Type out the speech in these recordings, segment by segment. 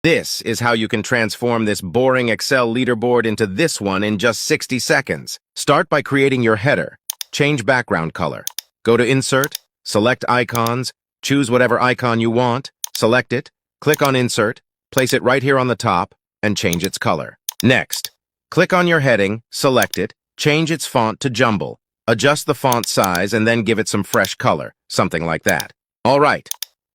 This is how you can transform this boring Excel leaderboard into this one in just 60 seconds. Start by creating your header. Change background color. Go to Insert, select Icons, choose whatever icon you want, select it, click on Insert, place it right here on the top, and change its color. Next, click on your heading, select it, change its font to Jumble. Adjust the font size and then give it some fresh color, something like that. All right,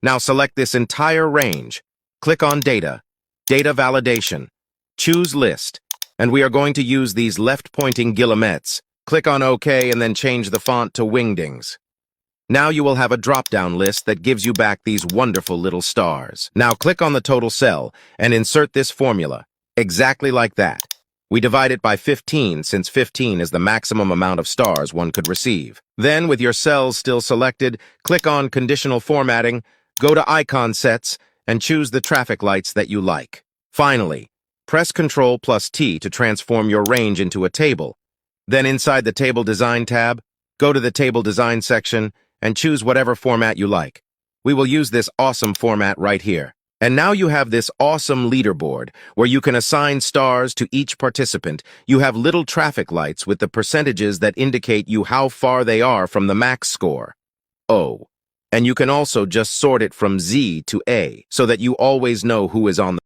now select this entire range. Click on Data, Data Validation, choose List, and we are going to use these left-pointing guillemets. Click on OK and then change the font to Wingdings. Now you will have a drop-down list that gives you back these wonderful little stars. Now click on the total cell and insert this formula, exactly like that. We divide it by 15 since 15 is the maximum amount of stars one could receive. Then, with your cells still selected, click on Conditional Formatting, go to Icon Sets, and choose the traffic lights that you like. Finally, press Ctrl+T to transform your range into a table. Then inside the Table Design tab, go to the Table Design section and choose whatever format you like. We will use this awesome format right here. And now you have this awesome leaderboard where you can assign stars to each participant. You have little traffic lights with the percentages that indicate you how far they are from the max score. Oh. And you can also just sort it from Z to A so that you always know who is on the